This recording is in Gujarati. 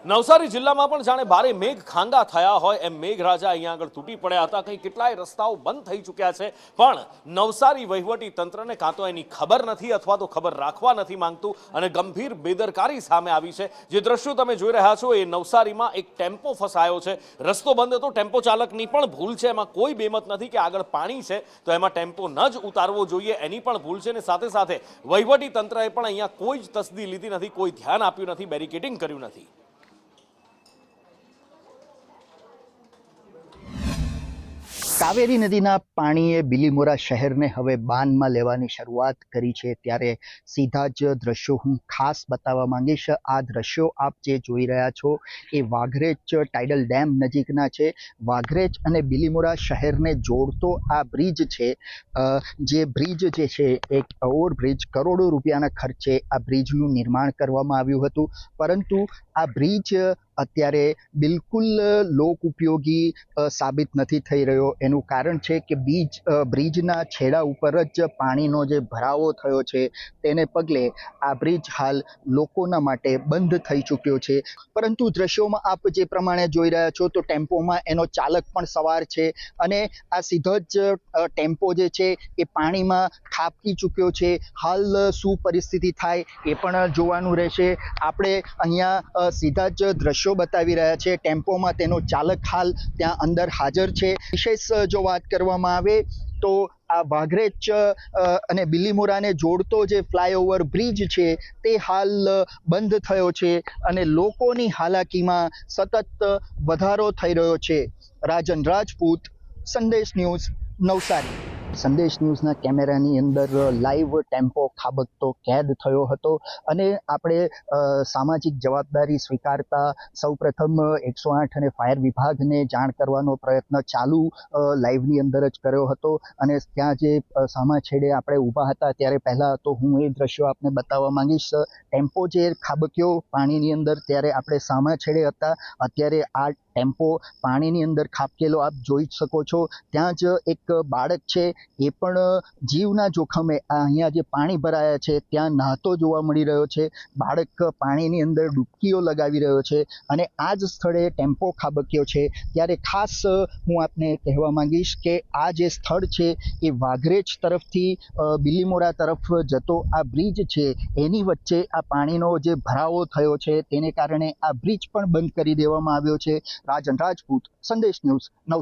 નવસારી જિલ્લામાં પણ જાણે ભારે મેઘ ખાંગા થયા હોય એમ મેઘરાજા અહીંયા આગળ તૂટી પડ્યા હતા। કંઈ કેટલાય રસ્તાઓ બંધ થઈ ચૂક્યા છે, પણ નવસારી વહીવટી તંત્રને કાં તો એની ખબર નથી અથવા તો ખબર રાખવા નથી માંગતું અને ગંભીર બેદરકારી સામે આવી છે। જે દ્રશ્યો તમે જોઈ રહ્યા છો એ નવસારીમાં એક ટેમ્પો ફસાયો છે, રસ્તો બંધ હતો, ટેમ્પો ચાલકની પણ ભૂલ છે, એમાં કોઈ બેમત નથી કે આગળ પાણી છે તો એમાં ટેમ્પો ન જ ઉતારવો જોઈએ, એની પણ ભૂલ છે અને સાથે સાથે વહીવટી તંત્રએ પણ અહીંયા કોઈ જ તસદી લીધી નથી, કોઈ ધ્યાન આપ્યું નથી, બેરિકેડિંગ કર્યું નથી। કાવેરી નદીના પાણીએ બિલીમોરા શહેરને હવે બાનમાં લેવાની શરૂઆત કરી છે, ત્યારે સીધા જ દ્રશ્યો હું ખાસ બતાવવા માંગીશ। આ દ્રશ્યો આપ જે જોઈ રહ્યા છો એ વાઘરેજ ટાઇડલ ડેમ નજીકના છે। વાઘરેજ અને બિલીમોરા શહેરને જોડતો આ બ્રિજ છે, જે બ્રિજ જે છે એક ઓવરબ્રિજ કરોડો રૂપિયાના ખર્ચે આ બ્રિજનું નિર્માણ કરવામાં આવ્યું હતું, પરંતુ આ બ્રિજ અત્યારે બિલકુલ લોક ઉપયોગી સાબિત નથી થઈ રહ્યો। એનું કારણ છે કે બ્રિજના છેડા ઉપર જ પાણીનો જે ભરાવો થયો છે, તેને પગલે આ બ્રિજ હાલ લોકોના માટે બંધ થઈ ચૂક્યો છે। પરંતુ દ્રશ્યોમાં આપ જે પ્રમાણે જોઈ રહ્યા છો તો ટેમ્પોમાં એનો ચાલક પણ સવાર છે અને આ સીધો જ ટેમ્પો જે છે એ પાણીમાં ખાબકી ચૂક્યો છે। હાલ શું પરિસ્થિતિ થાય એ પણ જોવાનું રહેશે। આપણે અહીંયા સીધા જ દ્રશ્યો બતાવી રહ્યા છે, ટેમ્પોમાં તેનો ચાલક હાલ ત્યાં અંદર હાજર છે। વિશેષ જો વાત કરવામાં આવે તો આ વાઘરેજ અને બિલીમોરાને જોડતો જે ફ્લાયઓવર બ્રિજ છે તે હાલ બંધ થયો છે અને લોકોની હાલાકીમાં સતત વધારો થઈ રહ્યો છે। રાજન રાજપૂત, સંદેશ ન્યૂઝ, નવસારી। સંદેશ ન્યૂઝના કેમેરાની અંદર લાઈવ ટેમ્પો ખાબકતો કેદ થયો હતો અને આપણે સામાજિક જવાબદારી સ્વીકારતા સૌપ્રથમ 108 અને ફાયર વિભાગને જાણ કરવાનો પ્રયત્ન ચાલુ લાઈવની અંદર જ કર્યો હતો અને ત્યાં જે સામા છેડે આપણે ઊભા હતા ત્યારે પહેલાં તો હું એ દ્રશ્યો આપને બતાવવા માંગીશ। ટેમ્પો જે ખાબક્યો પાણીની અંદર ત્યારે આપણે સામા છેડે હતા, અત્યારે આ ટેમ્પો પાણીની અંદર ખાબકેલો આપ જોઈ શકો છો। ત્યાં જ એક બાળક છે એ પણ જીવના જોખમે અહીંયા જે પાણી ભરાયા છે ત્યાં નહાતો જોવા મળી રહ્યો છે। બાળક પાણીની અંદર ડૂબકીઓ લગાવી રહ્યો છે અને આ જ સ્થળે ટેમ્પો ખાબક્યો છે। ત્યારે ખાસ હું આપને કહેવા માંગીશ કે આ જે સ્થળ છે એ વાઘરેજ તરફથી બિલીમોરા તરફ જતો આ બ્રિજ છે, એની વચ્ચે આ પાણીનો જે ભરાવો થયો છે તેને કારણે આ બ્રિજ પણ બંધ કરી દેવામાં આવ્યો છે। રાજન રાજપૂત, સંદેશ ન્યૂઝ, નવસારી।